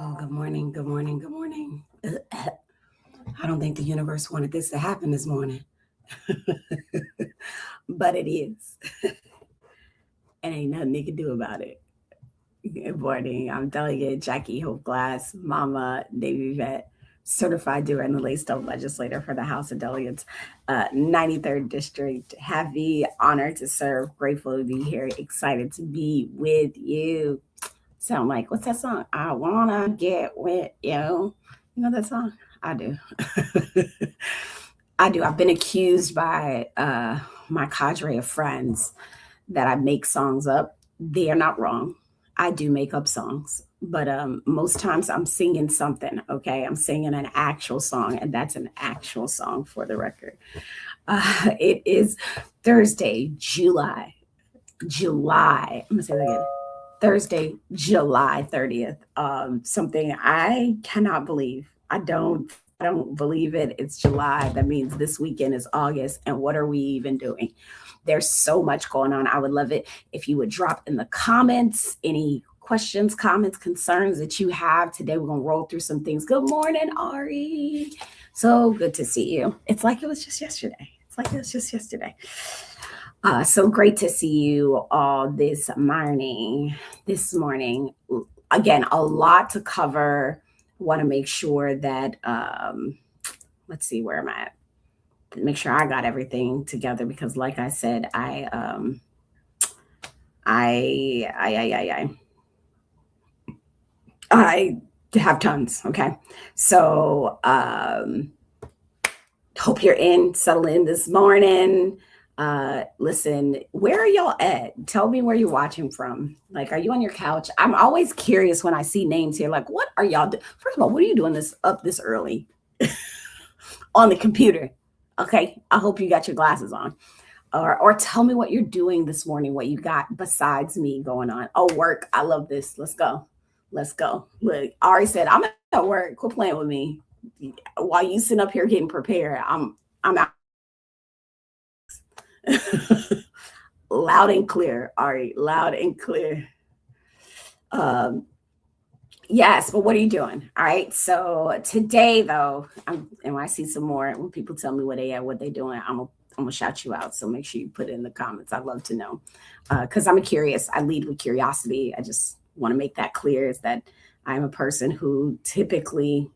Oh, good morning, good morning, good morning. I don't think the universe wanted this to happen this morning, but it is. And ain't nothing they can do about it. Good morning. I'm Delegate Jackie Hope Glass, Mama, Navy vet, certified doer and the laced up legislator for the House of Delegates, 93rd District. Have the honor to serve, grateful to be here, excited to be with you. Sound like, what's that song? I wanna get with you. You know that song? I do. I do. I've been accused by my cadre of friends that I make songs up. They are not wrong. I do make up songs, but most times I'm singing something. Okay, I'm singing an actual song, and that's an actual song for the record. It is Thursday, July. I'm gonna say that again. Thursday, July 30th. Something I cannot believe. I don't believe it. It's July. That means this weekend is August. And what are we even doing? There's so much going on. I would love it if you would drop in the comments any questions, comments, concerns that you have. Today we're gonna roll through some things. Good morning, Ari. So good to see you. It's like it was just yesterday. It's like it was just yesterday. So great to see you all this morning. This morning, again, a lot to cover. Want to make sure that let's see, where am I at? Make sure I got everything together because, like I said, I have tons. Okay, so hope you're in, settle in this morning. Listen, where are y'all at? Tell me where you're watching from. Like, are you on your couch? I'm always curious when I see names here. Like, what are y'all doing? First of all, what are you doing this up this early on the computer? Okay, I hope you got your glasses on. Or tell me what you're doing this morning, what you got besides me going on. Oh, work. I love this. Let's go. Let's go. Look, Ari said, I'm at work. Quit playing with me. While you sitting up here getting prepared, I'm out. Loud and clear, Ari. Loud and clear. Um, yes, but what are you doing? All right. So today, though, and when I see some more, when people tell me what they doing, I'm gonna shout you out. So make sure you put it in the comments. I'd love to know because I'm curious. I lead with curiosity. I just want to make that clear. Is that I'm a person who typically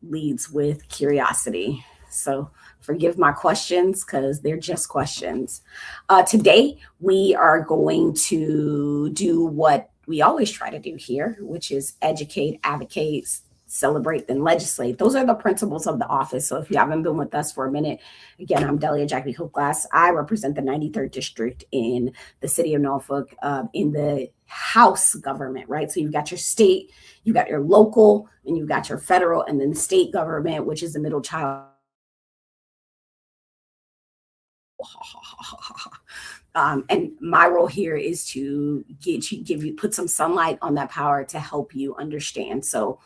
leads with curiosity. So forgive my questions because they're just questions. Today, we are going to do what we always try to do here, which is educate, advocate, celebrate, then legislate. Those are the principles of the office. So if you haven't been with us for a minute, again, I'm Delia Jackie Hope Glass. I represent the 93rd District in the city of Norfolk in the House government, right? So you've got your state, you've got your local, and you've got your federal, and then the state government, which is the middle child. And my role here is to give you, put some sunlight on that power to help you understand. So,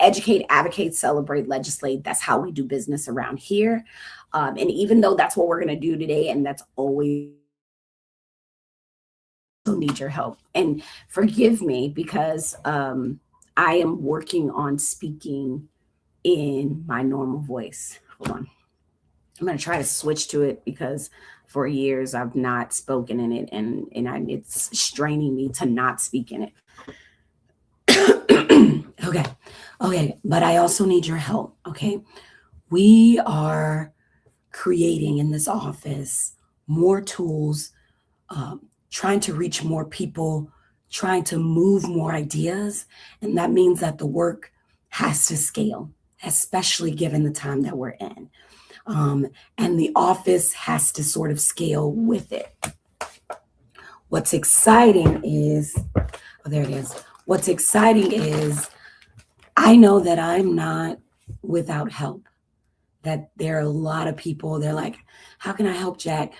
educate, advocate, celebrate, legislate. That's how we do business around here. And even though that's what we're going to do today, and that's always need your help. And forgive me because I am working on speaking in my normal voice. Hold on. I'm going to try to switch to it because for years I've not spoken in it, and it's straining me to not speak in it. Okay, but I also need your help. Okay, we are creating in this office more tools, trying to reach more people, trying to move more ideas, and that means that the work has to scale, especially given the time that we're in. And the office has to sort of scale with it. What's exciting is, oh, there it is. What's exciting is I know that I'm not without help, that there are a lot of people, they're like, how can I help, Jack?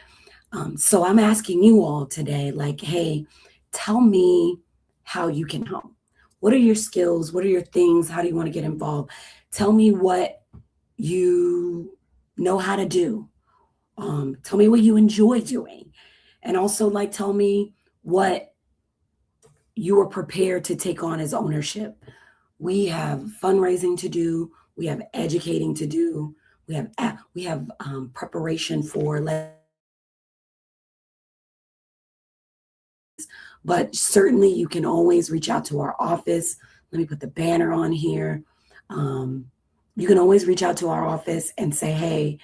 So I'm asking you all today, like, hey, tell me how you can help. What are your skills? What are your things? How do you want to get involved? Tell me what you know how to do. Tell me what you enjoy doing. And also, like, tell me what you are prepared to take on as ownership. We have fundraising to do. We have educating to do. We have preparation for. But certainly you can always reach out to our office. Let me put the banner on here. You can always reach out to our office and say, hey,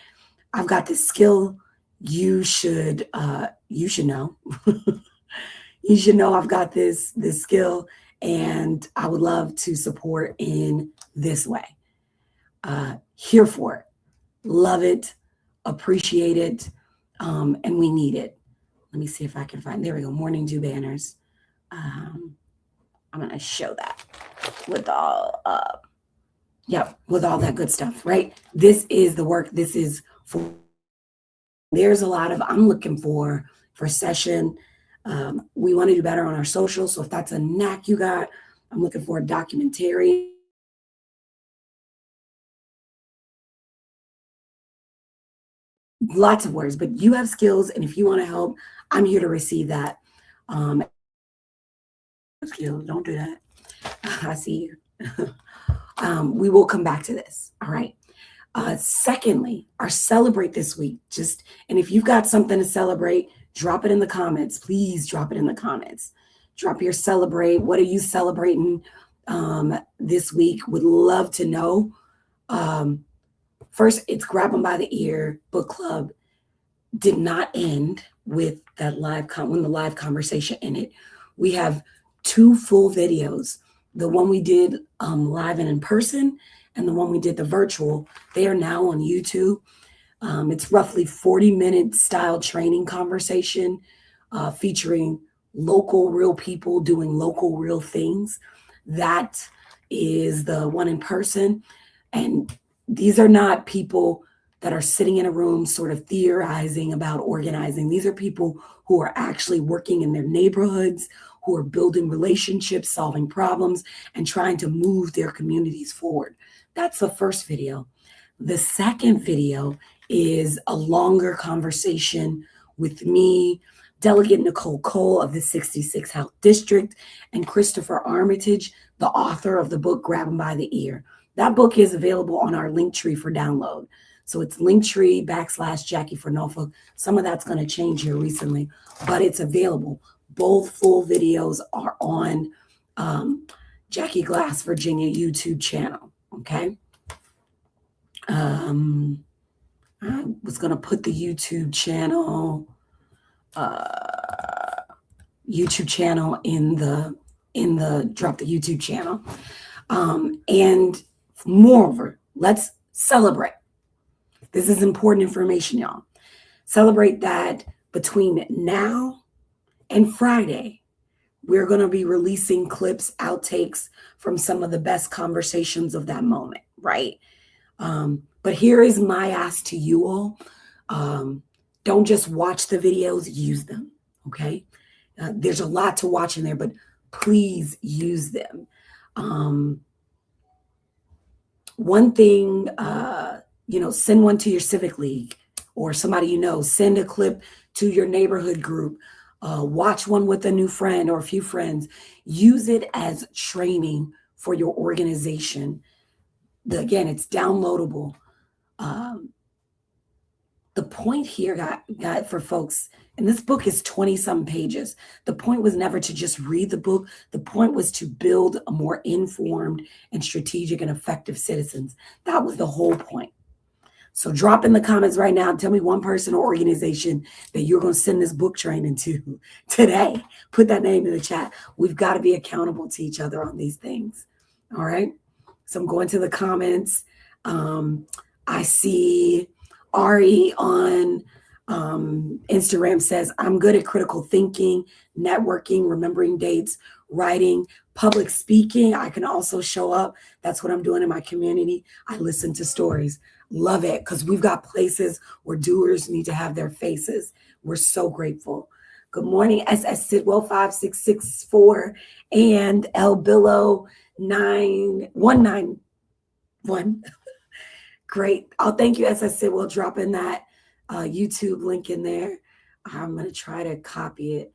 I've got this skill. You should know. You should know I've got this skill, and I would love to support in this way. Here for it. Love it, appreciate it, and we need it. Let me see if I can find, there we go, Morning Dew banners. I'm going to show that with all, with all that good stuff, right? This is the work. This is for, there's a lot of, I'm looking for session. We want to do better on our social. So if that's a knack you got, I'm looking for a documentary. Lots of words, but you have skills. And if you want to help, I'm here to receive that. Skills, don't do that. I see you. We will come back to this. All right. Secondly, our celebrate this week. And if you've got something to celebrate, drop it in the comments. Please drop it in the comments. Drop your celebrate. What are you celebrating this week? Would love to know. First, it's Grab 'em by the Ear book club. Did not end with that when the live conversation ended. We have 2 full videos. The one we did live and in person, and the one we did the virtual. They are now on YouTube. It's roughly 40-minute style training conversation featuring local real people doing local real things. That is the one in person. And these are not people that are sitting in a room sort of theorizing about organizing. These are people who are actually working in their neighborhoods, who are building relationships, solving problems, and trying to move their communities forward. That's the first video. The second video is a longer conversation with me, Delegate Nicole Cole of the 66th Health District, and Christopher Armitage, the author of the book Grab 'em by the Ear. That book is available on our Linktree for download. So it's Linktree/Jackie for Norfolk. Some of that's going to change here recently, but it's available. Both full videos are on Jackie Glass, Virginia YouTube channel. Okay. I was going to put the YouTube channel in the drop the YouTube channel. And moreover, let's celebrate. This is important information, y'all. Celebrate that between now and Friday, we're going to be releasing clips, outtakes from some of the best conversations of that moment, right? But here is my ask to you all. Don't just watch the videos, use them, okay? There's a lot to watch in there, but please use them. One thing, send one to your civic league or somebody you know. Send a clip to your neighborhood group. Watch one with a new friend or a few friends. Use it as training for your organization. Again, it's downloadable. The point here got for folks, and this book is 20-some pages. The point was never to just read the book. The point was to build a more informed and strategic and effective citizens. That was the whole point. So drop in the comments right now and tell me one person or organization that you're going to send this book training to today. Put that name in the chat. We've got to be accountable to each other on these things. All right. So I'm going to the comments. I see Ari on Instagram says, I'm good at critical thinking, networking, remembering dates, writing, public speaking. I can also show up. That's what I'm doing in my community. I listen to stories. Love it, because we've got places where doers need to have their faces. We're so grateful. Good morning, SS Sidwell 5664 and El Billo 9191. Great. I'll thank you, SS Sidwell, dropping that YouTube link in there. I'm going to try to copy it.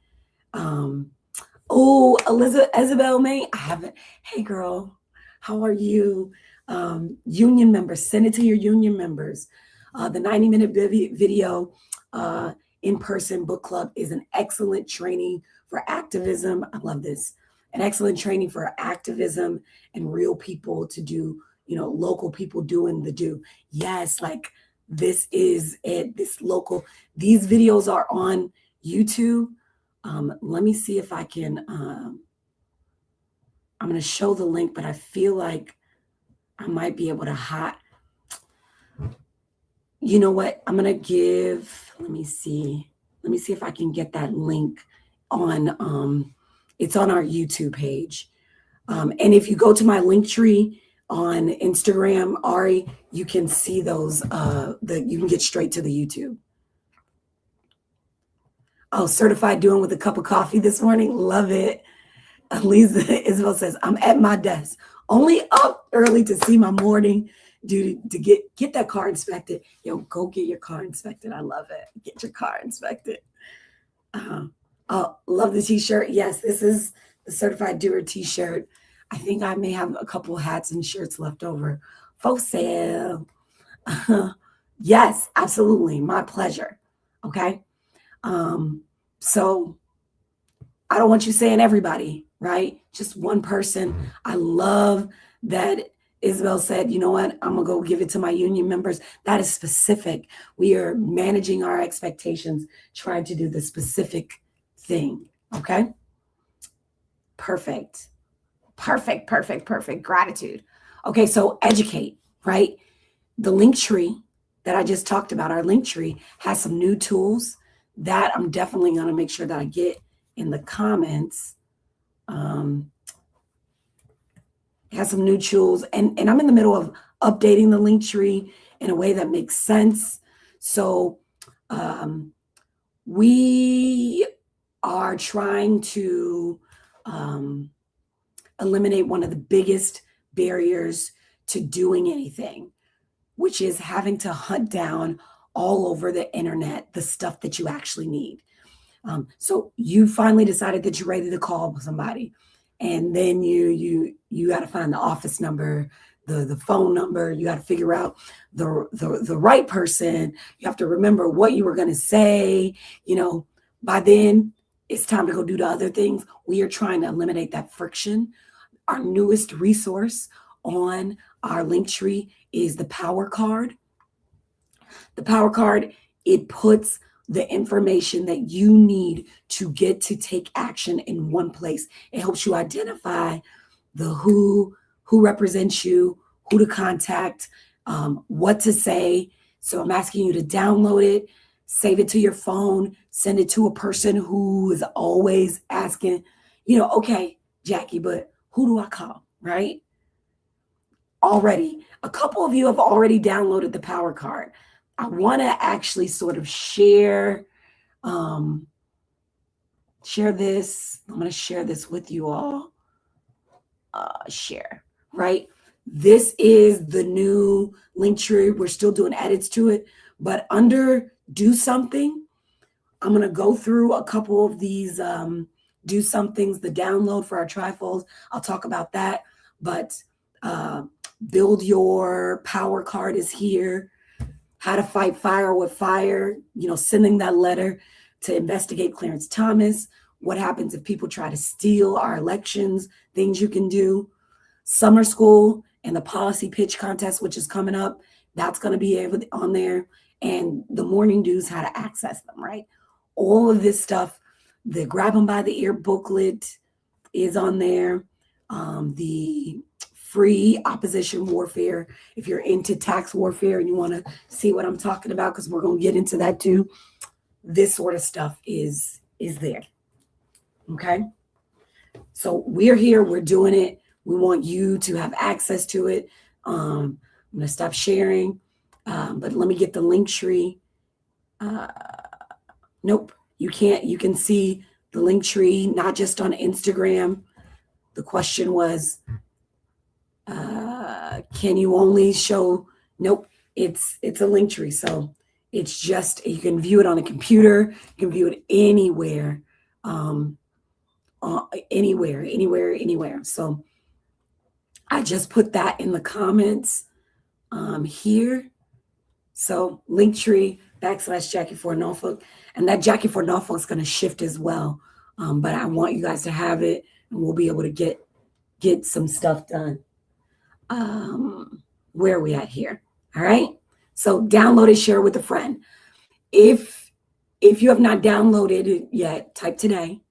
Elizabeth Isabel May, I haven't. Hey, girl. How are you? Union members, send it to your union members. The 90-minute video in-person book club is an excellent training for activism. I love this. An excellent training for activism and real people to do, local people doing the do. Yes, like this is it. These videos are on YouTube. Let me see if I can, I'm going to show the link, but I feel like I might be able to hide. You know what? I'm going to give, let me see if I can get that link on, it's on our YouTube page. And if you go to my link tree on Instagram, Ari, you can see those, you can get straight to the YouTube. Oh, certified doing with a cup of coffee this morning. Love it. Lisa Isabel says, I'm at my desk, only up early to see my morning duty to get that car inspected. Yo, go get your car inspected. I love it. Get your car inspected. Oh, love the t-shirt. Yes, this is the Certified Doer t-shirt. I think I may have a couple hats and shirts left over for sale. Yes, absolutely. My pleasure. Okay. So I don't want you saying everybody, right? Just one person. I love that Isabel said, you know what? I'm going to go give it to my union members. That is specific. We are managing our expectations, trying to do the specific thing. Okay. Perfect. Gratitude. Okay. So educate, right? The link tree that I just talked about, our link tree has some new tools that I'm definitely going to make sure that I get in the comments. It has some new tools, and I'm in the middle of updating the link tree in a way that makes sense. So we are trying to eliminate one of the biggest barriers to doing anything, which is having to hunt down all over the internet the stuff that you actually need. So you finally decided that you're ready to call somebody, and then you got to find the office number, the phone number. You got to figure out the right person. You have to remember what you were going to say. By then it's time to go do the other things. We are trying to eliminate that friction. Our newest resource on our link tree is the power card. The power card, it puts the information that you need to get to take action in one place. It helps you identify the who represents you, who to contact, what to say. So I'm asking you to download it, save it to your phone, send it to a person who is always asking, okay, Jackie, but who do I call, right? Already, a couple of you have already downloaded the power card. I want to actually sort of share this. I'm going to share this with you all. Share, right? This is the new link tree. We're still doing edits to it, but under do something, I'm going to go through a couple of these do somethings, the download for our trifolds. I'll talk about that, but build your power card is here. How to fight fire with fire, sending that letter to investigate Clarence Thomas. What happens if people try to steal our elections? Things you can do. Summer school and the policy pitch contest, which is coming up. That's going to be on there. And the morning dews, how to access them, right? All of this stuff. The Grab 'em by the Ear booklet is on there. The free opposition warfare, if you're into tax warfare and you want to see what I'm talking about, because we're going to get into that too. This sort of stuff is there. Okay. So we're here, we're doing it. We want you to have access to it. I'm going to stop sharing, but let me get the link tree. Nope, you can't. You can see the link tree, not just on Instagram. The question was, can you only show? Nope, it's a link tree. So it's just, you can view it on a computer. You can view it anywhere, anywhere. So I just put that in the comments here. So Linktree / Jackie for Norfolk. And that Jackie for Norfolk is going to shift as well. But I want you guys to have it, and we'll be able to get some stuff done. Where are we at here? All right. So download it, share it with a friend. If you have not downloaded it yet, type today,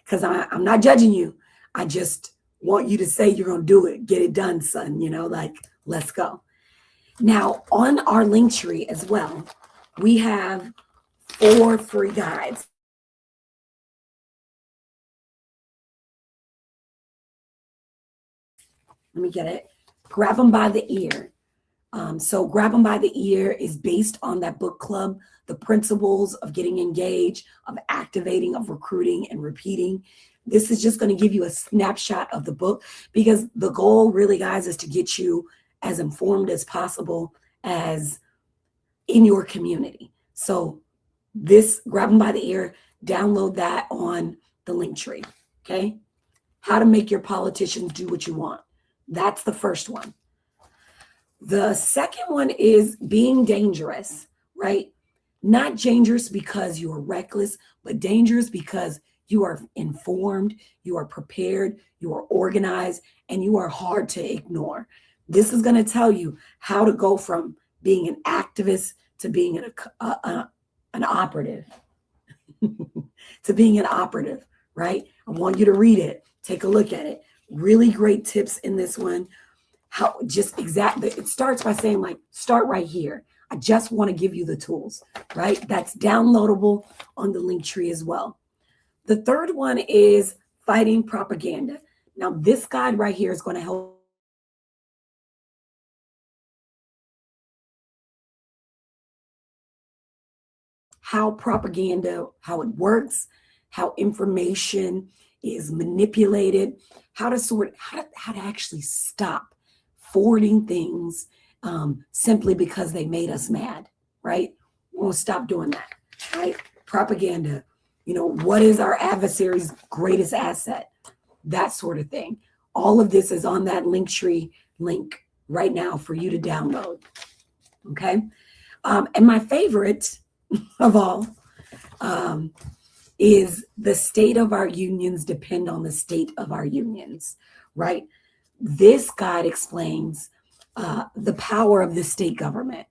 because I'm not judging you. I just want you to say you're going to do it. Get it done, son. Let's go. Now, on our Linktree as well, we have 4 free guides. Let me get it. Grab them by the ear. So Grab them by the ear is based on that book club, the principles of getting engaged, of activating, of recruiting and repeating. This is just going to give you a snapshot of the book, because the goal really, guys, is to get you as informed as possible as in your community. So this, Grab them by the ear, download that on the Linktree. Okay. How to make your politicians do what you want. That's the first one. The second one is being dangerous, right? Not dangerous because you are reckless, but dangerous because you are informed, you are prepared, you are organized, and you are hard to ignore. This is going to tell you how to go from being an activist to being an operative, to being an operative, right? I want you to read it. Take a look at it. Really great tips in this one. How just exactly, it starts by saying, start right here. I just want to give you the tools, right? That's downloadable on the Linktree as well. The third one is fighting propaganda. Now, this guide right here is going to help how propaganda, how it works, how information is manipulated, how to actually stop forwarding things simply because they made us mad, right? We'll stop doing that, right? Propaganda, what is our adversary's greatest asset? That sort of thing. All of this is on that Linktree link right now for you to download, okay? And my favorite of all is the state of our unions depend on the state of our unions, right? This guide explains the power of the state government,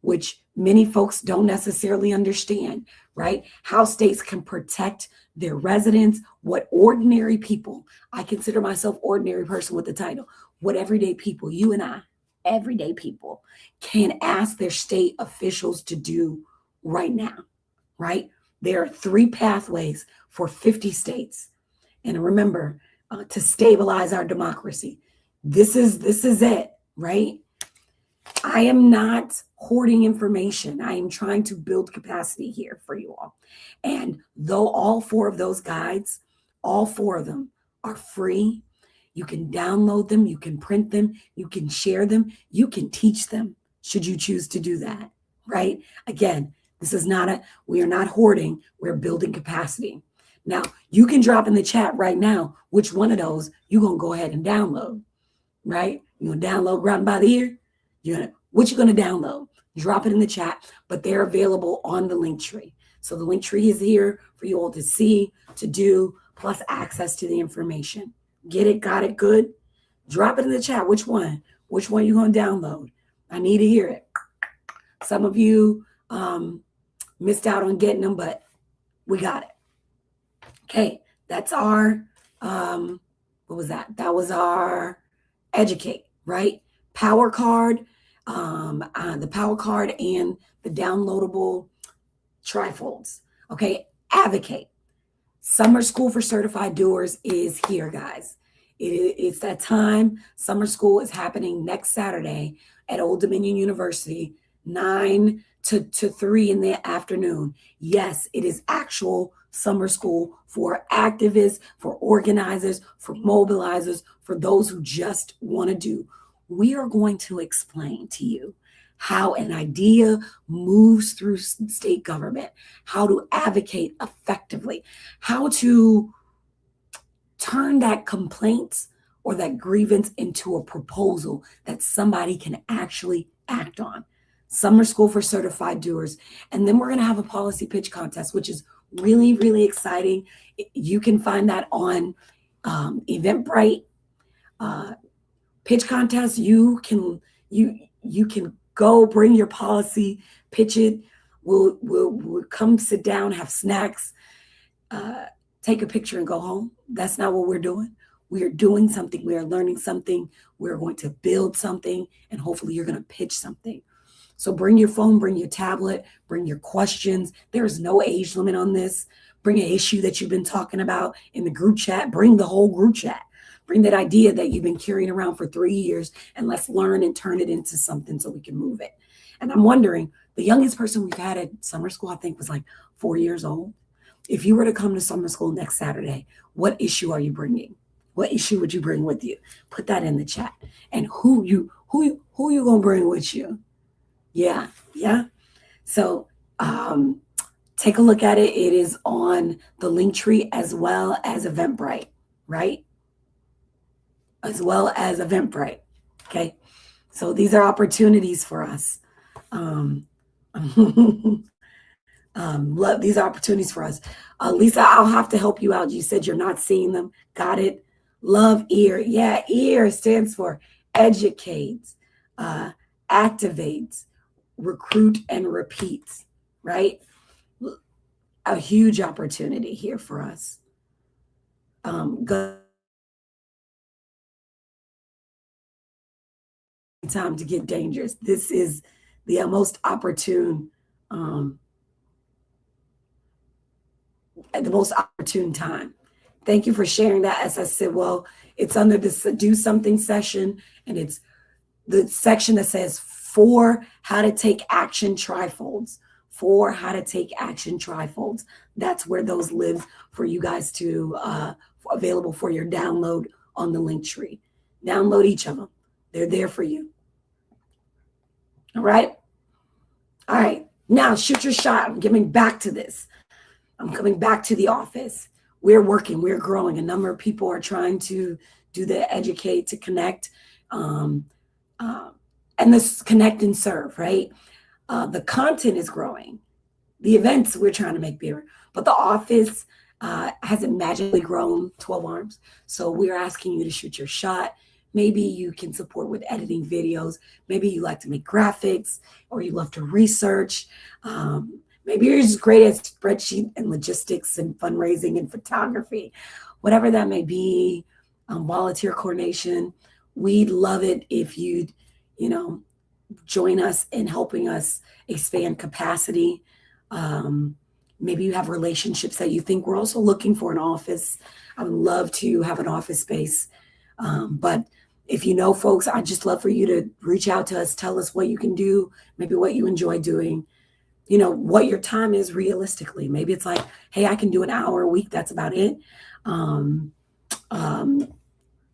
which many folks don't necessarily understand, right? How states can protect their residents, what ordinary people, I consider myself ordinary person with the title, what everyday people, you and I, everyday people, can ask their state officials to do right now, right? There are 3 pathways for 50 states. And remember, to stabilize our democracy, this is it, right? I am not hoarding information. I am trying to build capacity here for you all. And though all 4 of those guides, all 4 of them are free, you can download them, you can print them, you can share them, you can teach them, should you choose to do that, right? Again, this is we are not hoarding, we're building capacity. Now, you can drop in the chat right now which one of those you're going to go ahead and download, right? You're going to download Grab by the ear? What you're going to download? Drop it in the chat, but they're available on the Linktree. So the Linktree is here for you all to see, to do, plus access to the information. Get it? Got it? Good? Drop it in the chat. Which one? Which one you going to download? I need to hear it. Some of you missed out on getting them, but we got it. Okay, that's our, what was that? That was our educate, right? Power card, the power card and the downloadable trifolds. Okay, advocate. Summer School for Certified Doers is here, guys. It's that time. Summer school is happening next Saturday at Old Dominion University, 9 to 3 in the afternoon. Yes, it is actual summer school for activists, for organizers, for mobilizers, for those who just want to do. We are going to explain to you how an idea moves through state government, how to advocate effectively, how to turn that complaint or that grievance into a proposal that somebody can actually act on. Summer school for certified doers. And then we're going to have a policy pitch contest, which is really, really exciting. You can find that on Eventbrite. Pitch contest, you can go bring your policy, pitch it. We'll come sit down, have snacks, take a picture and go home. That's not what we're doing. We are doing something. We are learning something. We're going to build something, and hopefully you're going to pitch something. So bring your phone, bring your tablet, bring your questions. There is no age limit on this. Bring an issue that you've been talking about in the group chat. Bring the whole group chat. Bring that idea that you've been carrying around for 3 years, and let's learn and turn it into something so we can move it. And I'm wondering, the youngest person we've had at summer school, I think, was like 4 years old. If you were to come to summer school next Saturday, what issue are you bringing? What issue would you bring with you? Put that in the chat. And who you gonna bring with you? Yeah. So take a look at it. It is on the Linktree as well as Eventbrite, right? As well as Eventbrite. Okay. So these are opportunities for us. Love these opportunities for us. Lisa, I'll have to help you out. You said you're not seeing them. Got it. Love EAR. Yeah, EAR stands for educates, activates, recruit, and repeats, right? A huge opportunity here for us. Good time to get dangerous. This is the most opportune at the most opportune time. Thank you for sharing that. As I said, well, it's under this do something session, and it's the section that says for how to take action trifolds. For how to take action trifolds. That's where those live for you guys to available for your download on the Linktree. Download each of them. They're there for you. All right. All right. Now shoot your shot. I'm getting back to this. I'm coming back to the office. We're working, we're growing. A number of people are trying to do the educate, to connect, and this connect and serve, right? The content is growing. The events we're trying to make bigger, but the office hasn't magically grown 12 arms. So we're asking you to shoot your shot. Maybe you can support with editing videos. Maybe you like to make graphics, or you love to research. Maybe you're just great at spreadsheet and logistics and fundraising and photography, whatever that may be, volunteer coordination. We'd love it if you'd, join us in helping us expand capacity. Maybe you have relationships that you think we're also looking for an office. I would love to have an office space. But if you know folks, I'd just love for you to reach out to us, tell us what you can do, maybe what you enjoy doing. What your time is realistically. Maybe it's like, hey, I can do an hour a week. That's about it.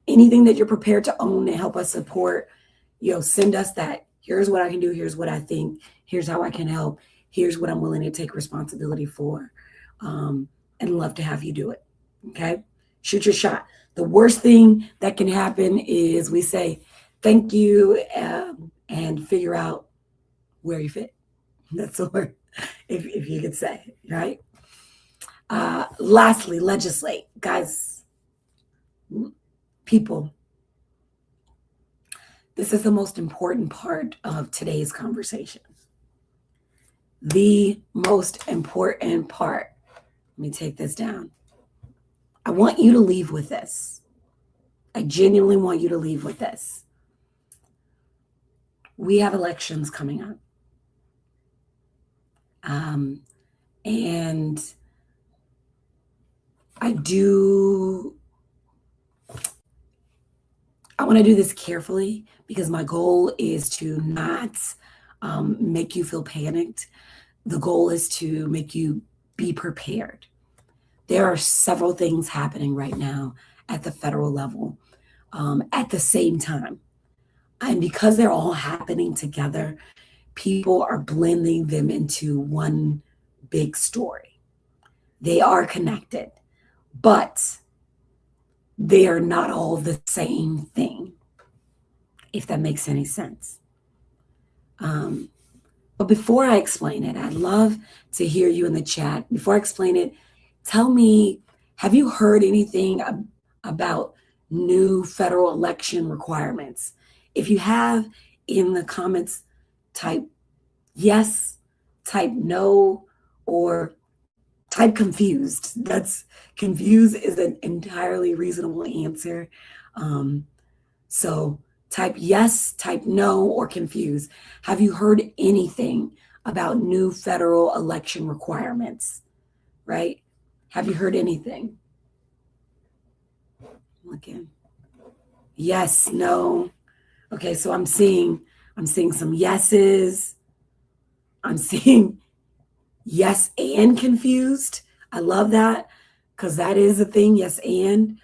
Anything that you're prepared to own and help us support, send us that. Here's what I can do. Here's what I think. Here's how I can help. Here's what I'm willing to take responsibility for. And love to have you do it. Okay. Shoot your shot. The worst thing that can happen is we say, thank you, and figure out where you fit. That's the word, if you could say, right? Lastly, legislate. Guys, people, this is the most important part of today's conversation. The most important part. Let me take this down. I want you to leave with this. I genuinely want you to leave with this. We have elections coming up. And I want to do this carefully, because my goal is to not make you feel panicked. The goal is to make you be prepared. There are several things happening right now at the federal level at the same time. And because they're all happening together, people are blending them into one big story. They are connected, but they are not all the same thing, if that makes any sense. But before I explain it, I'd love to hear you in the chat. Before I explain it, tell me, have you heard anything about new federal election requirements? If you have, in the comments, type yes, type no, or type confused. That's confused is an entirely reasonable answer. So type yes, type no, or confused. Have you heard anything about new federal election requirements? Right? Have you heard anything? Looking. Yes, no. Okay, so I'm seeing some yeses. I'm seeing yes and confused. I love that because that is a thing. Yes and.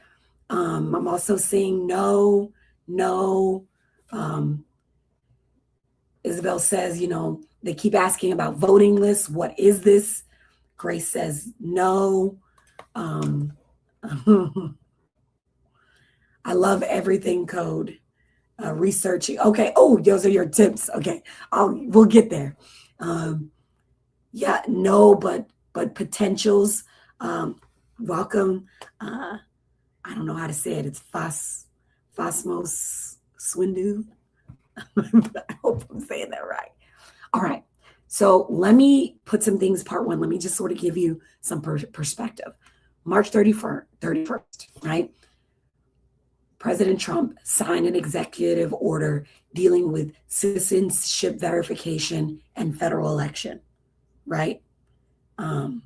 I'm also seeing no. Isabel says, they keep asking about voting lists. What is this? Grace says no. I love everything code. Researching. Okay. Oh, those are your tips. Okay. We'll get there. Yeah, no, but potentials. Welcome. I don't know how to say it. It's Fasmos Swindu. I hope I'm saying that right. All right. So let me put some things, part one. Let me just sort of give you some perspective. March 31st, right? President Trump signed an executive order dealing with citizenship verification and federal election, right? All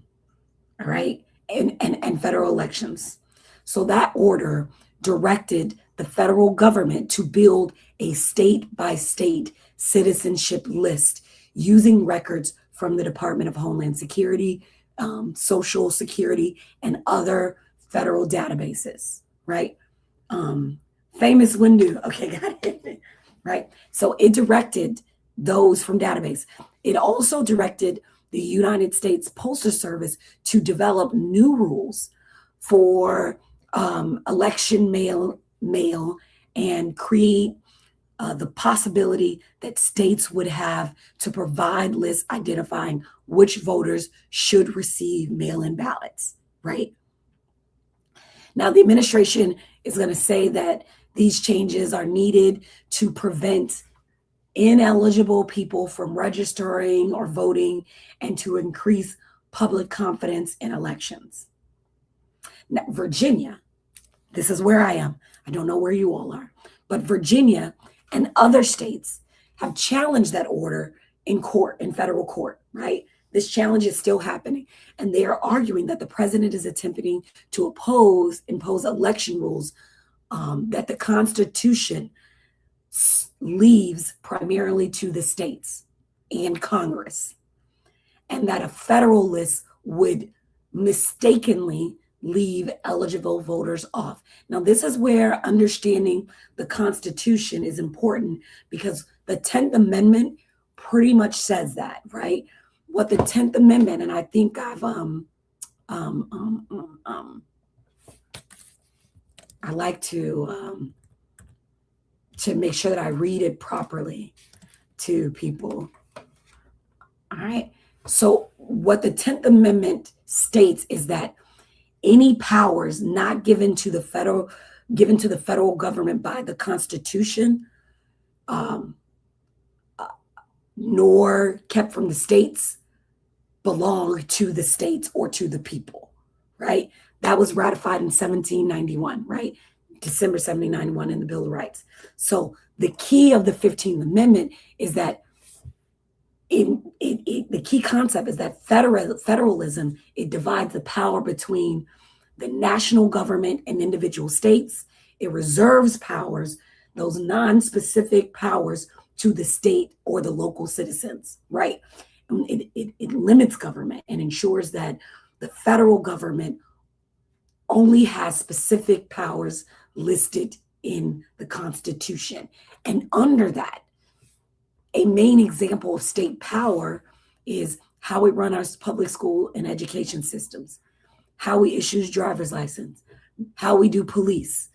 right. And federal elections. So that order directed the federal government to build a state-by-state citizenship list using records from the Department of Homeland Security, Social Security, and other federal databases, right? Famous window. Okay, got it. Right. So it directed those from database. It also directed the United States Postal Service to develop new rules for election mail and create the possibility that states would have to provide lists identifying which voters should receive mail-in ballots, right? Now, the administration is going to say that these changes are needed to prevent ineligible people from registering or voting and to increase public confidence in elections. Now, Virginia, this is where I am. I don't know where you all are, but Virginia and other states have challenged that order in court, in federal court, right? This challenge is still happening. And they are arguing that the president is attempting to impose election rules that the Constitution leaves primarily to the states and Congress, and that a federal list would mistakenly leave eligible voters off. Now, this is where understanding the Constitution is important, because the 10th Amendment pretty much says that, right? What the 10th Amendment, and I think I've I like to make sure that I read it properly to people. All right. So what the 10th Amendment states is that any powers not given to the federal government by the Constitution, nor kept from the states, belong to the states or to the people, right? That was ratified in 1791, right? December 1791 in the Bill of Rights. So the key of the 15th Amendment is that the key concept is that federalism, it divides the power between the national government and individual states. It reserves powers, those non-specific powers, to the state or the local citizens, right? It limits government and ensures that the federal government only has specific powers listed in the Constitution. And under that, a main example of state power is how we run our public school and education systems, how we issue driver's license, how we do police,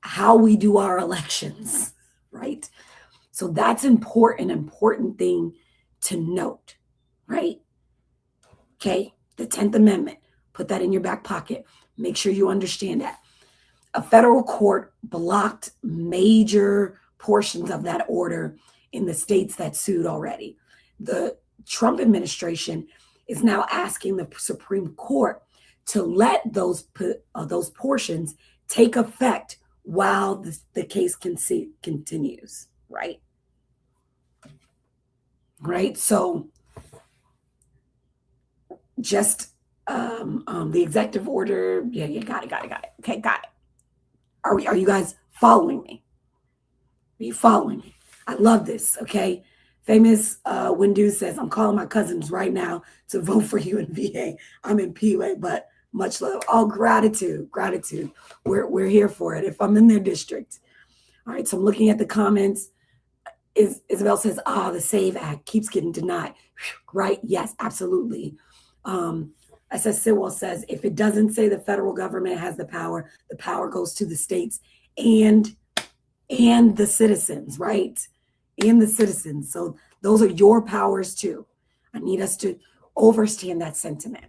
how we do our elections, right? So that's important thing to note, right? Okay, the 10th Amendment, put that in your back pocket. Make sure you understand that. A federal court blocked major portions of that order in the states that sued already. The Trump administration is now asking the Supreme Court to let those portions take effect while the case continues, right? Right. So just the executive order. Yeah, got it. Okay, got it. Are you guys following me? Are you following me? I love this. Okay. Famous Windu says, I'm calling my cousins right now to vote for you in VA. I'm in PUA, but much love. Oh, gratitude. We're here for it if I'm in their district. All right. So I'm looking at the comments. Isabel says, the SAVE Act keeps getting denied. Right? Yes, absolutely. SS Sitwell says, if it doesn't say the federal government has the power goes to the states and the citizens, right? And the citizens. So those are your powers too. I need us to understand that sentiment.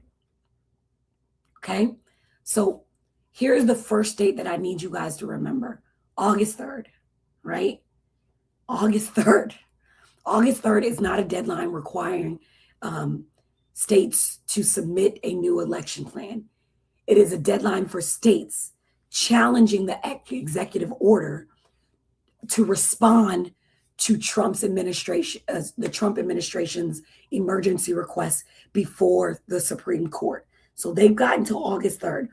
Okay? So here's the first date that I need you guys to remember. August 3rd, right? August 3rd. August 3rd is not a deadline requiring states to submit a new election plan. It is a deadline for states challenging the executive order to respond to Trump's administration, the Trump administration's emergency request before the Supreme Court. So they've got until August 3rd.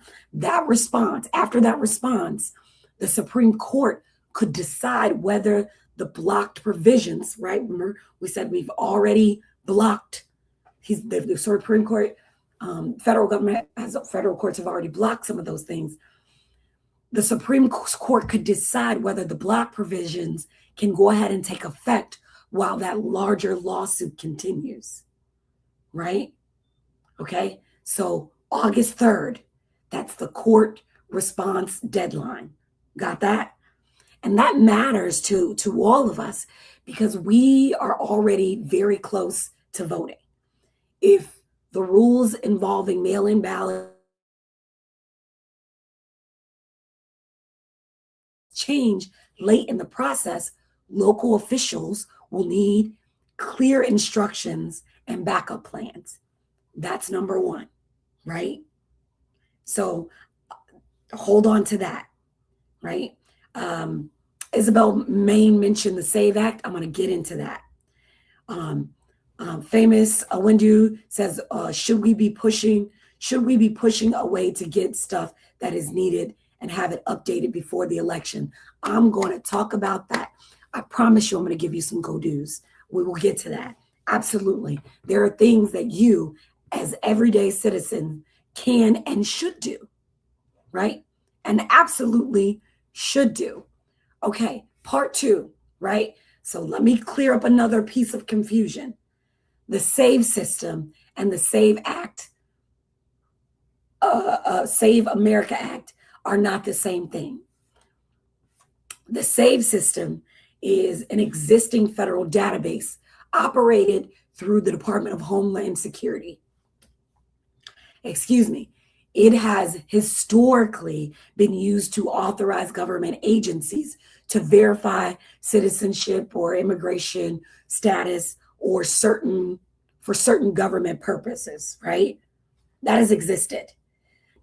After that response, the Supreme Court could decide whether the blocked provisions, right? Remember, we said we've already blocked. The Supreme Court, federal courts have already blocked some of those things. The Supreme Court could decide whether the block provisions can go ahead and take effect while that larger lawsuit continues, right? Okay, so August 3rd, that's the court response deadline. Got that? And that matters to all of us because we are already very close to voting. If the rules involving mail-in ballots change late in the process, local officials will need clear instructions and backup plans. That's number one, right? So hold on to that, right? Isabel Main mentioned the SAVE Act. I'm going to get into that. Famous Windu says, should we be pushing a way to get stuff that is needed and have it updated before the election? I'm going to talk about that. I promise you, I'm going to give you some go-dos. We will get to that. Absolutely. There are things that you, as everyday citizens, can and should do, right? And absolutely should do. Okay, part 2, right? So let me clear up another piece of confusion. The SAVE system and the SAVE Act, Save America Act, are not the same thing. The SAVE system is an existing federal database operated through the Department of Homeland Security. It has historically been used to authorize government agencies to verify citizenship or immigration status or for certain government purposes, right? That has existed.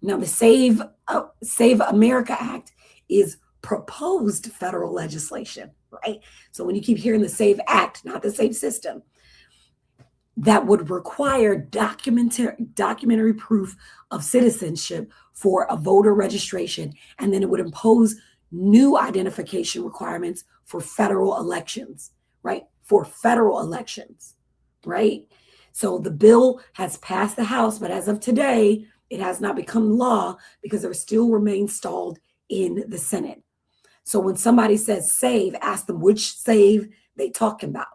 Now, the Save America Act is proposed federal legislation, right? So when you keep hearing the SAVE Act, not the SAVE system, that would require documentary proof of citizenship for a voter registration, and then it would impose new identification requirements for federal elections, right? For federal elections, right? So the bill has passed the House, but as of today, it has not become law because it still remains stalled in the Senate. So when somebody says SAVE, ask them which SAVE they talking about.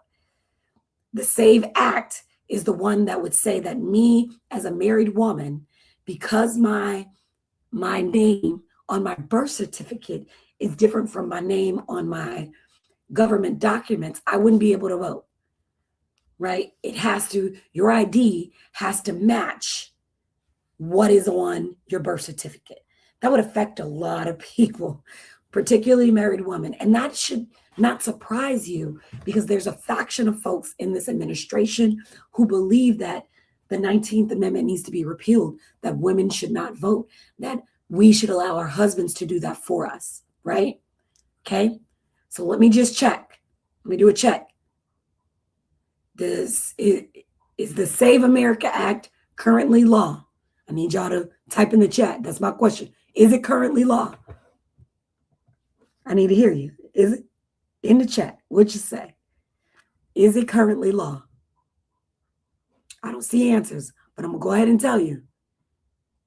The SAVE Act is the one that would say that me as a married woman, because my name on my birth certificate is different from my name on my government documents, I wouldn't be able to vote, right? Your ID has to match what is on your birth certificate. That would affect a lot of people, particularly married women. And that should not surprise you, because there's a faction of folks in this administration who believe that the 19th Amendment needs to be repealed, that women should not vote, that we should allow our husbands to do that for us, right? Okay, so let me just check. Let me do a check. Is the Save America Act currently law? I need y'all to type in the chat. That's my question. Is it currently law? I need to hear you. Is it in the chat? What you say? Is it currently law? I don't see answers, but I'm going to go ahead and tell you.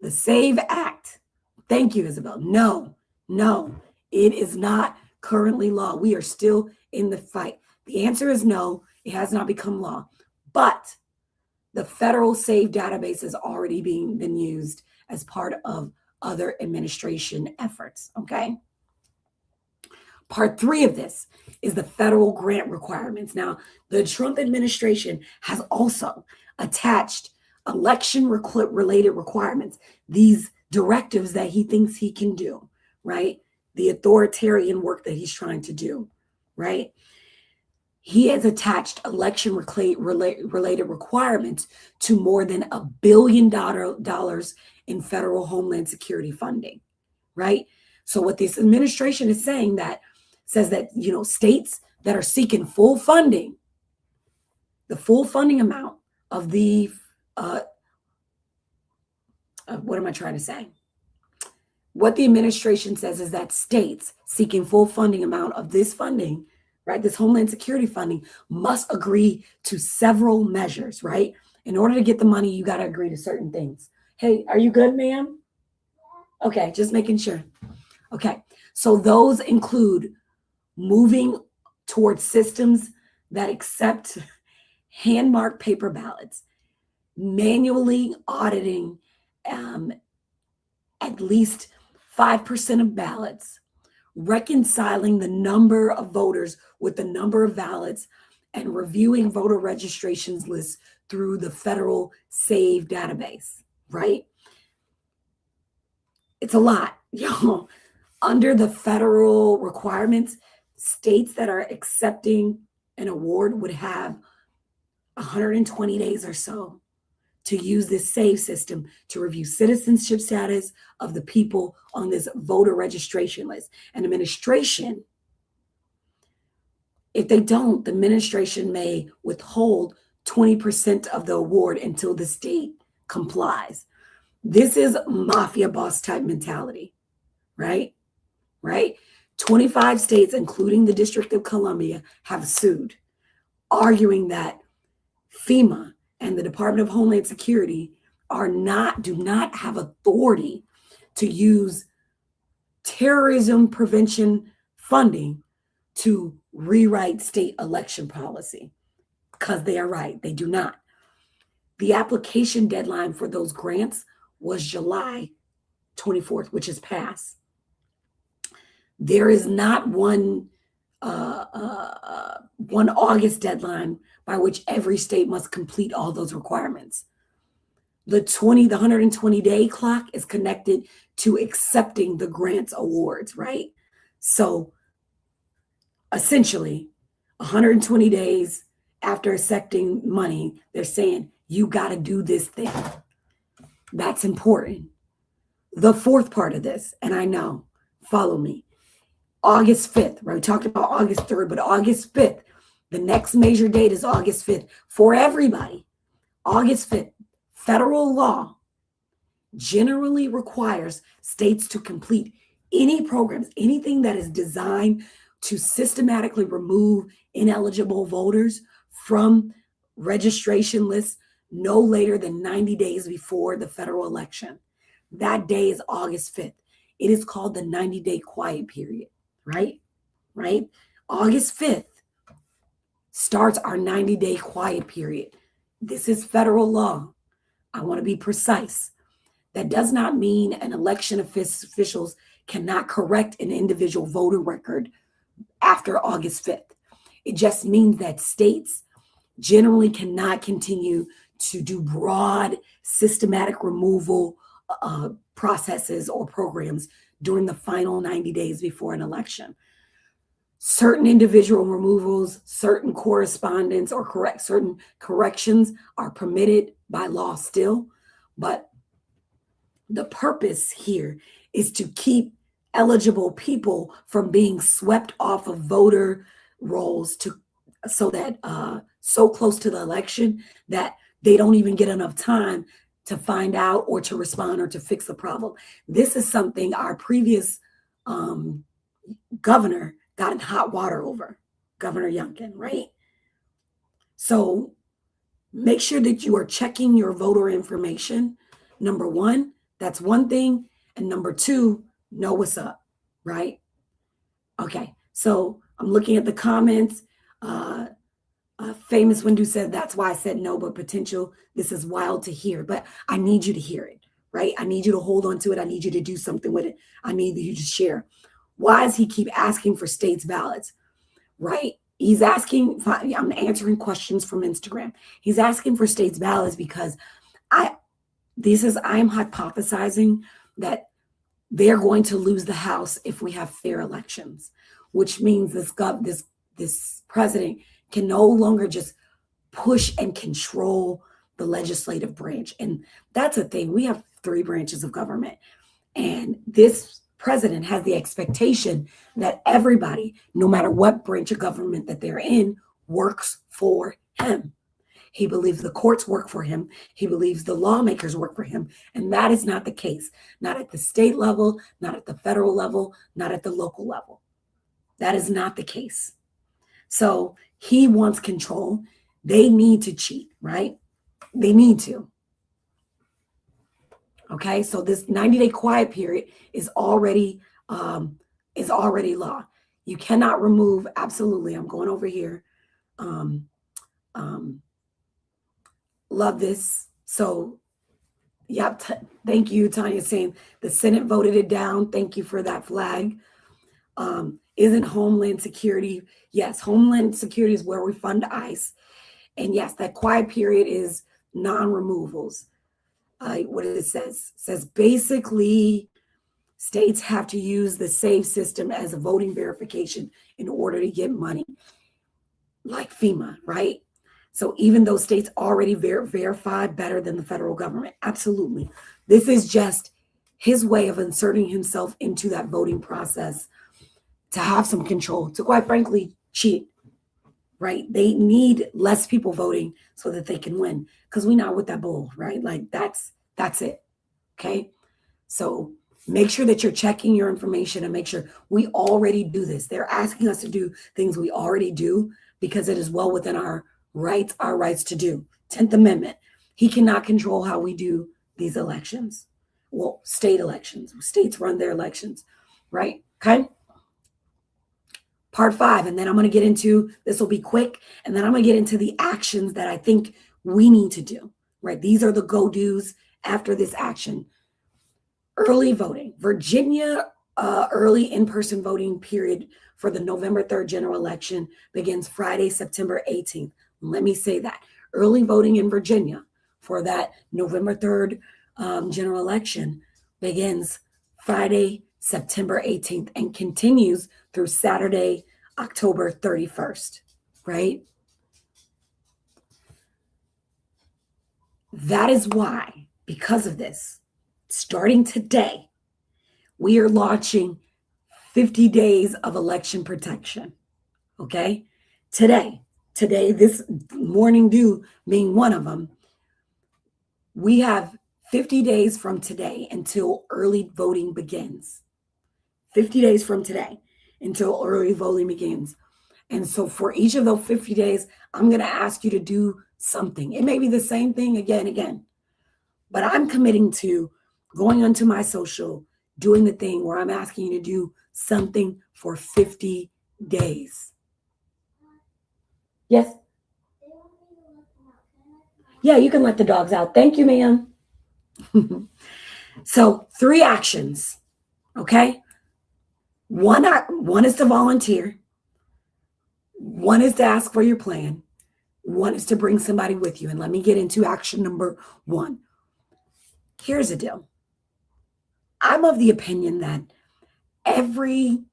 The SAVE Act. Thank you, Isabel. No, it is not currently law. We are still in the fight. The answer is no, it has not become law. But the federal SAVE database is already been used as part of other administration efforts, okay? Part 3 of this is the federal grant requirements. Now, the Trump administration has also attached election-related requirements, these directives that he thinks he can do, right? The authoritarian work that he's trying to do, right? He has attached election-related requirements to more than $1 billion in federal homeland security funding, right? So what this administration is saying says that, states that are seeking full funding, the full funding amount of the, what am I trying to say? What the administration says is that states seeking full funding amount of this funding, right, this Homeland Security funding, must agree to several measures, right? In order to get the money, you got to agree to certain things. Hey, are you good, ma'am? Okay, just making sure. Okay, so those include moving towards systems that accept hand-marked paper ballots, manually auditing at least 5% of ballots, reconciling the number of voters with the number of ballots, and reviewing voter registrations lists through the federal SAVE database, right? It's a lot, y'all. Under the federal requirements, states that are accepting an award would have 120 days or so to use this SAVE system to review citizenship status of the people on this voter registration list. And administration, if they don't, the administration may withhold 20% of the award until the state complies. This is mafia boss type mentality, right? 25 states, including the District of Columbia, have sued, arguing that FEMA and the Department of Homeland Security do not have authority to use terrorism prevention funding to rewrite state election policy, because they are right, they do not. The application deadline for those grants was July 24th, which is past. There is not one August deadline by which every state must complete all those requirements. The 120-day clock is connected to accepting the grants awards, right? So essentially, 120 days after accepting money, they're saying, you got to do this thing. That's important. The fourth part of this, and I know, follow me, August 5th, right? We talked about August 3rd, but August 5th, the next major date is August 5th for everybody. August 5th, federal law generally requires states to complete any programs, anything that is designed to systematically remove ineligible voters from registration lists no later than 90 days before the federal election. That day is August 5th. It is called the 90-day quiet period, right? August 5th starts our 90-day quiet period. This is federal law. I want to be precise. That does not mean an election officials cannot correct an individual voter record after August 5th. It just means that states generally cannot continue to do broad, systematic removal processes or programs during the final 90 days before an election. Certain individual removals, certain correspondence or certain corrections are permitted by law still, but the purpose here is to keep eligible people from being swept off of voter rolls so that so close to the election that they don't even get enough time to find out or to respond or to fix the problem. This is something our previous governor got in hot water over, Governor Youngkin, right? So make sure that you are checking your voter information. Number one, that's one thing. And number two, know what's up, right? Okay, so I'm looking at the comments. Famous Windu said, that's why I said no, but potential. This is wild to hear, but I need you to hear it, right? I need you to hold on to it. I need you to do something with it. I need you to share. Why does he keep asking for states ballots, right? He's asking, I'm answering questions from Instagram. He's asking for states ballots because I'm hypothesizing that they're going to lose the House if we have fair elections, which means this president can no longer just push and control the legislative branch. And that's a thing. We have 3 branches of government. And this president has the expectation that everybody, no matter what branch of government that they're in, works for him. He believes the courts work for him. He believes the lawmakers work for him. And that is not the case. Not at the state level, not at the federal level, not at the local level. That is not the case. So he wants control. They need to cheat, right? They need to. Okay, so this 90-day quiet period is already law. You cannot remove, absolutely. I'm going over here. Love this. So, yep. Thank you, Tanya, saying the Senate voted it down. Thank you for that flag. Isn't Homeland Security? Yes, Homeland Security is where we fund ICE. And yes, that quiet period is non-removals. What it says? It says basically states have to use the same system as a voting verification in order to get money, like FEMA, right? So even though states already verify better than the federal government, absolutely. This is just his way of inserting himself into that voting process to have some control, to quite frankly cheat, right? They need less people voting so that they can win, because we're not with that bull, right? Like that's it, okay? So make sure that you're checking your information and make sure we already do this. They're asking us to do things we already do because it is well within our rights to do. 10th Amendment. He cannot control how we do these elections. Well, state elections. States run their elections, right? Okay. Part 5, and then I'm going to get into, this will be quick, and then I'm going to get into the actions that I think we need to do, right? These are the go-dos after this action. Early voting. Virginia early in-person voting period for the November 3rd general election begins Friday, September 18th. Let me say that. Early voting in Virginia for that November 3rd general election begins Friday, September 18th and continues through Saturday, October 31st, right? That is why, because of this, starting today, we are launching 50 days of election protection, okay? Today, this morning due being one of them, we have 50 days from today until early voting begins. 50 days from today until early voting begins. And so for each of those 50 days, I'm going to ask you to do something. It may be the same thing again, but I'm committing to going onto my social, doing the thing where I'm asking you to do something for 50 days. Yes? Yeah, you can let the dogs out. Thank you, ma'am. So 3 actions, okay? One is to volunteer. One is to ask for your plan. One is to bring somebody with you. And let me get into action number one. Here's the deal. I'm of the opinion that every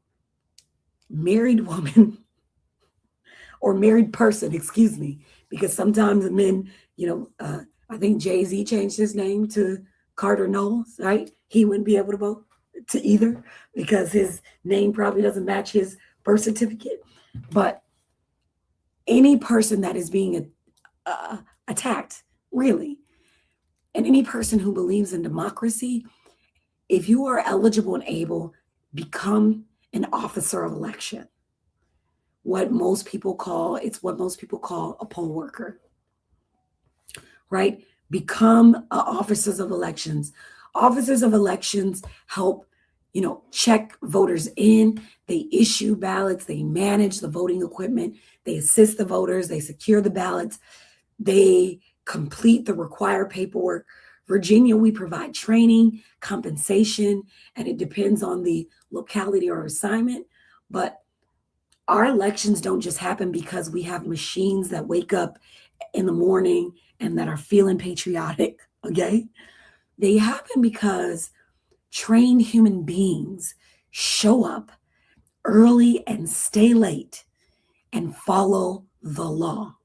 married woman or married person, excuse me, because sometimes men, I think Jay-Z changed his name to Carter Knowles, right? He wouldn't be able to vote to either because his name probably doesn't match his birth certificate. But any person that is being attacked, really, and any person who believes in democracy, if you are eligible and able, become an officer of election. What most people call a poll worker, right? Become officers of elections. Officers of elections help, check voters in. They issue ballots. They manage the voting equipment. They assist the voters. They secure the ballots. They complete the required paperwork. Virginia, we provide training, compensation, and it depends on the locality or assignment. But our elections don't just happen because we have machines that wake up in the morning and that are feeling patriotic, okay? They happen because trained human beings show up early and stay late and follow the law.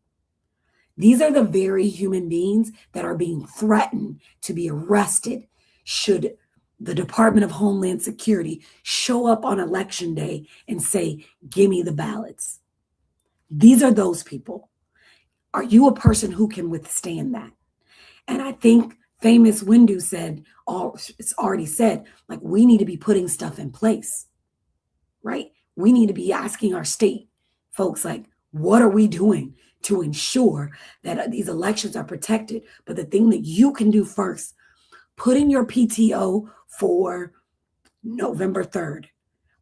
These are the very human beings that are being threatened to be arrested should the Department of Homeland Security show up on election day and say, give me the ballots. These are those people. Are you a person who can withstand that? And I think famous Windu said, it's already said, like, we need to be putting stuff in place, right? We need to be asking our state folks, like, what are we doing to ensure that these elections are protected? But the thing that you can do first, put in your PTO for November 3rd.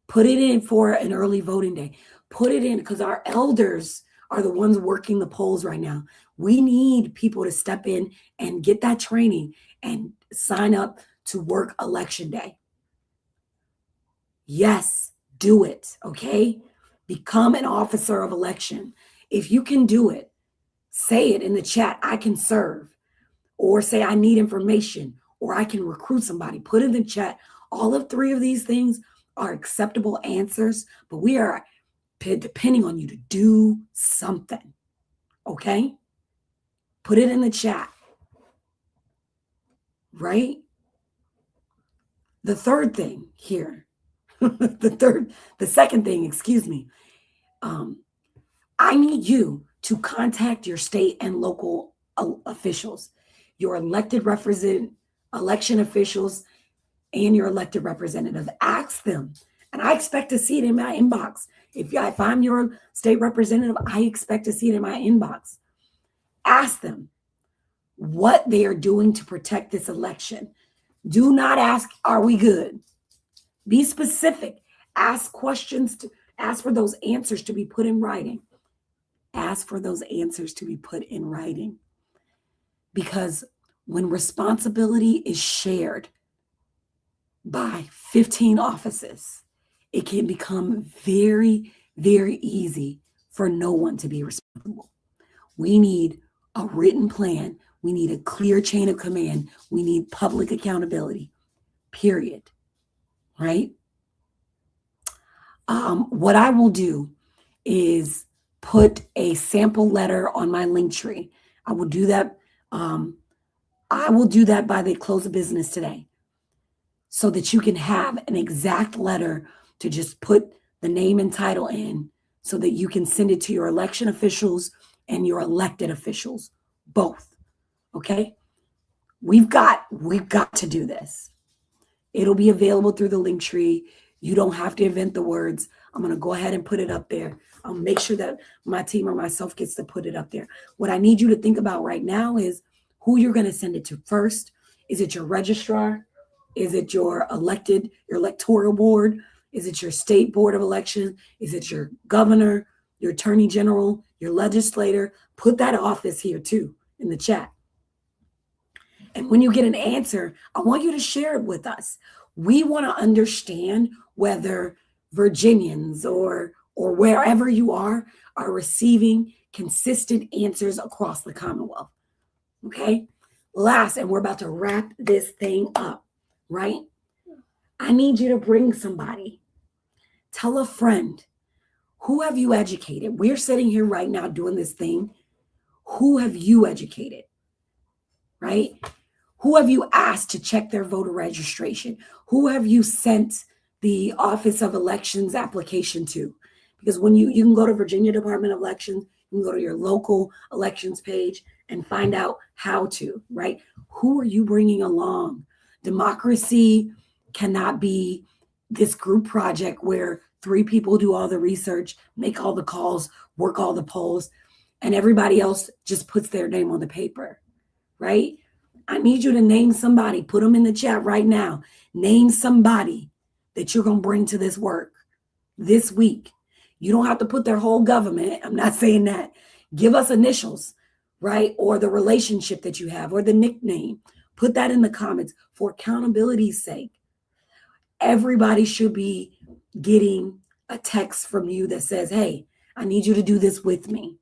Put it in for an early voting day. Put it in because our elders are the ones working the polls right now. We need people to step in and get that training and sign up to work election day. Yes, do it, okay? Become an officer of election. If you can do it, say it in the chat, I can serve, or say I need information, or I can recruit somebody. Put in the chat. All of three of these things are acceptable answers, but we are depending on you to do something, okay? Put it in the chat, right? The third thing here, the second thing, excuse me, I need you to contact your state and local officials, your elected election officials, and your elected representative. Ask them, and I expect to see it in my inbox. If I'm your state representative, I expect to see it in my inbox. Ask them what they are doing to protect this election. Do not ask, are we good? Be specific. Ask questions, ask for those answers to be put in writing. Ask for those answers to be put in writing. Because when responsibility is shared by 15 offices, it can become very, very easy for no one to be responsible. We need a written plan. We need a clear chain of command. We need public accountability, period. Right? What I will do is put a sample letter on my link tree. I will do that. I will do that by the close of business today, so that you can have an exact letter to just put the name and title in, so that you can send it to your election officials and your elected officials, both. Okay? We've got to do this. It'll be available through the link tree. You don't have to invent the words. I'm going to go ahead and put it up there. I'll make sure that my team or myself gets to put it up there. What I need you to think about right now is who you're going to send it to first. Is it your registrar? Is it your electoral board? Is it your state board of election? Is it your governor, your attorney general, your legislator? Put that office here too in the chat. And when you get an answer, I want you to share it with us. We want to understand whether Virginians or wherever you are receiving consistent answers across the Commonwealth. Okay. Last, and we're about to wrap this thing up, right? I need you to bring somebody. Tell a friend. Who have you educated? We're sitting here right now doing this thing. Who have you educated? Right? Who have you asked to check their voter registration? Who have you sent the Office of Elections application to? Because when you can go to Virginia Department of Elections, you can go to your local elections page and find out how to, right? Who are you bringing along? Democracy cannot be this group project where 3 people do all the research, make all the calls, work all the polls, and everybody else just puts their name on the paper, right? I need you to name somebody. Put them in the chat right now. Name somebody that you're going to bring to this work this week. You don't have to put their whole government. I'm not saying that. Give us initials, right? Or the relationship that you have or the nickname. Put that in the comments for accountability's sake. Everybody should be getting a text from you that says, hey, I need you to do this with me.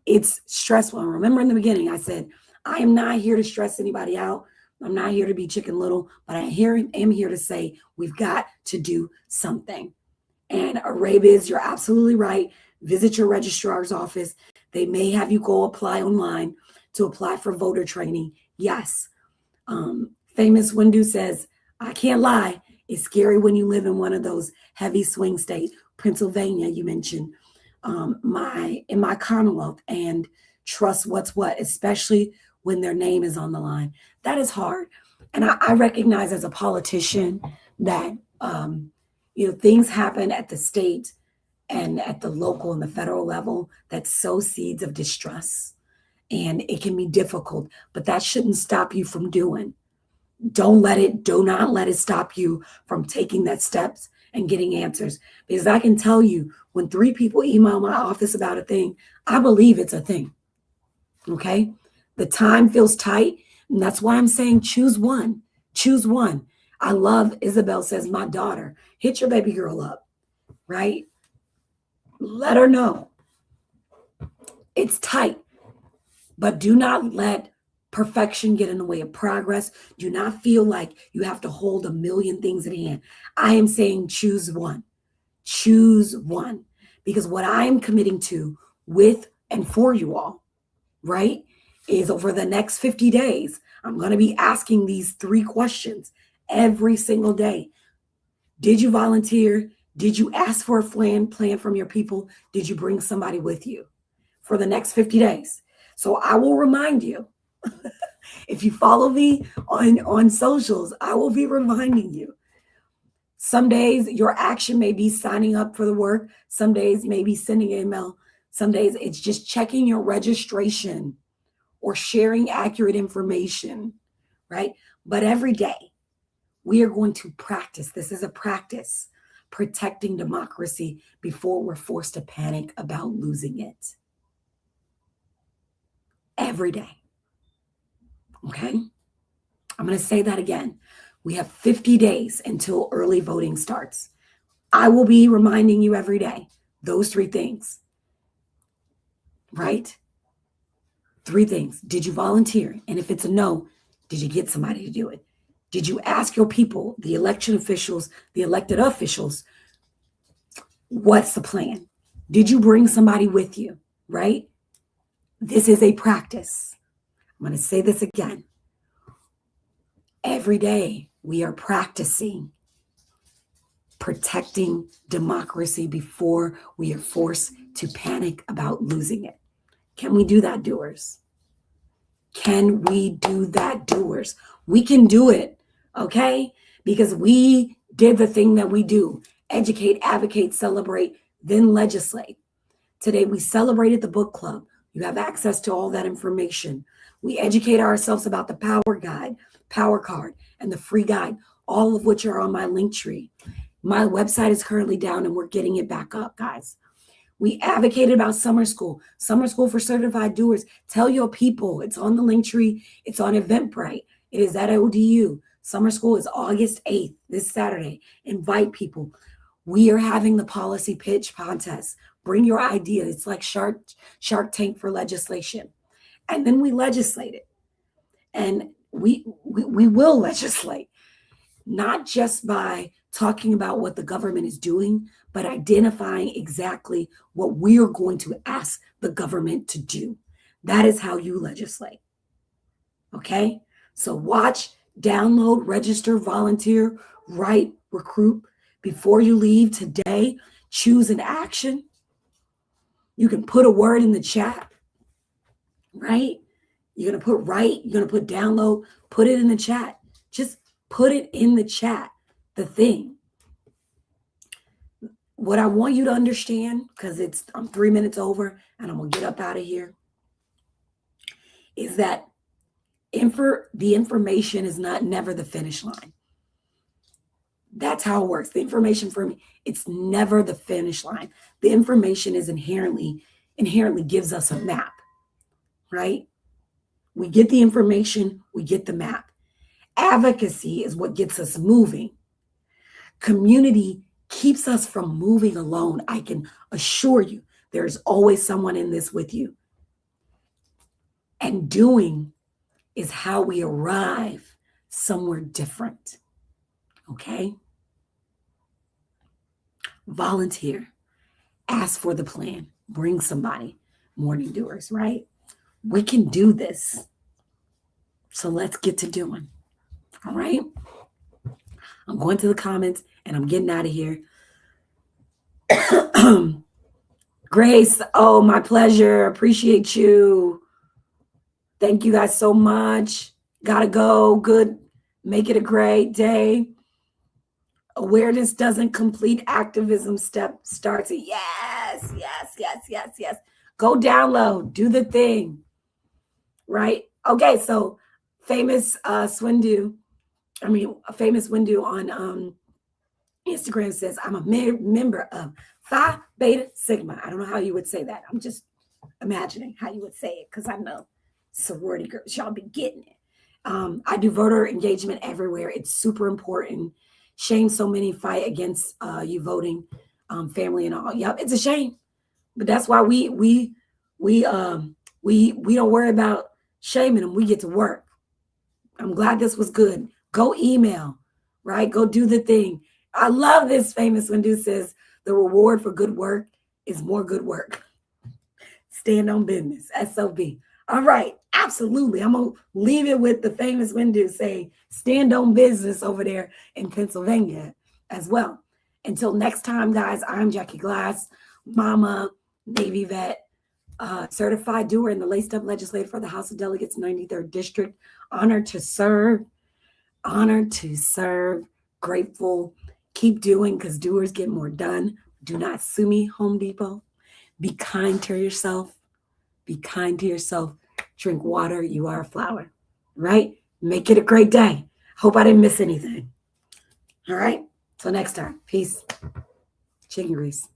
It's stressful. And remember in the beginning, I said, I am not here to stress anybody out. I'm not here to be Chicken Little, but I am here to say we've got to do something. And Arabiz, you're absolutely right. Visit your registrar's office. They may have you go apply online to apply for voter training. Yes. Famous Windu says, I can't lie. It's scary when you live in one of those heavy swing states. Pennsylvania, you mentioned, in my Commonwealth, and trust what's what, especially when their name is on the line. That is hard. And I recognize as a politician that, things happen at the state and at the local and the federal level that sow seeds of distrust. And it can be difficult, but that shouldn't stop you from doing. Do not let it stop you from taking that steps and getting answers. Because I can tell you, when 3 people email my office about a thing, I believe it's a thing. Okay? The time feels tight, and that's why I'm saying choose one. Choose one. I love, Isabel says, my daughter, hit your baby girl up, right? Let her know. It's tight, but do not let perfection get in the way of progress. Do not feel like you have to hold a million things at hand. I am saying choose one. Choose one. Because what I am committing to with and for you all, right, is over the next 50 days, I'm going to be asking these 3 questions every single day. Did you volunteer? Did you ask for a plan from your people? Did you bring somebody with you for the next 50 days? So I will remind you. If you follow me on socials, I will be reminding you. Some days your action may be signing up for the work. Some days maybe sending an email. Some days it's just checking your registration or sharing accurate information, right? But every day we are going to practice. This is a practice, protecting democracy before we're forced to panic about losing it. Every day. Okay, I'm going to say that again. We have 50 days until early voting starts. I will be reminding you every day, those 3 things, right? 3 things. Did you volunteer? And if it's a no, did you get somebody to do it? Did you ask your people, the election officials, the elected officials, what's the plan? Did you bring somebody with you, right? This is a practice. I'm going to say this again. Every day we are practicing protecting democracy before we are forced to panic about losing it. Can we do that, doers? Can we do that, doers? We can do it, okay? Because we did the thing that we do. Educate, advocate, celebrate, then legislate. Today we celebrated the book club. You have access to all that information. We educate ourselves about the power guide, power card, and the free guide, all of which are on my link tree. My website is currently down and we're getting it back up, guys. We advocated about summer school for certified doers. Tell your people, it's on the link tree. It's on Eventbrite. It is at ODU. Summer school is August 8th, this Saturday. Invite people. We are having the policy pitch contest. Bring your idea. It's like Shark Tank for legislation. And then we legislate it. And we will legislate, not just by talking about what the government is doing, but identifying exactly what we are going to ask the government to do. That is how you legislate. Okay? So watch, download, register, volunteer, write, recruit. Before you leave today, choose an action. You can put a word in the chat, right? You're going to put write, you're going to put download, put it in the chat. Just put it in the chat, the thing. What I want you to understand, because I'm 3 minutes over and I'm going to get up out of here, is that the information is never the finish line. That's how it works. The information for me, it's never the finish line. The information is inherently gives us a map, right? We get the information, we get the map. Advocacy is what gets us moving. Community keeps us from moving alone. I can assure you, there's always someone in this with you. And doing is how we arrive somewhere different. Okay? Volunteer. Ask for the plan. Bring somebody. Morning doers, right? We can do this. So let's get to doing. All right? I'm going to the comments and I'm getting out of here. Grace, oh, my pleasure. Appreciate you. Thank you guys so much. Gotta go. Good. Make it a great day. Awareness doesn't complete activism starts it. Yes, yes, yes, yes, yes. Go download. Do the thing. Right? Okay, so famous Windu on Instagram says, I'm a member of Phi Beta Sigma. I don't know how you would say that. I'm just imagining how you would say it because I know sorority girls, y'all be getting it. I do voter engagement everywhere. It's super important. Shame so many fight against you voting, family and all. Yep, it's a shame. But that's why we don't worry about shaming them. We get to work. I'm glad this was good. Go email, right? Go do the thing. I love this. Famous Windu says the reward for good work is more good work. Stand on business. SOB. All right. Absolutely. I'm going to leave it with the famous Windu saying stand on business over there in Pennsylvania as well. Until next time, guys, I'm Jackie Glass, mama, Navy vet, certified doer and the laced up legislator for the House of Delegates, 93rd District. Honored to serve. Grateful. Keep doing because doers get more done. Do not sue me, Home Depot. Be kind to yourself. Be kind to yourself. Drink water. You are a flower, right? Make it a great day. Hope I didn't miss anything. All right. Till next time. Peace. Chicken grease.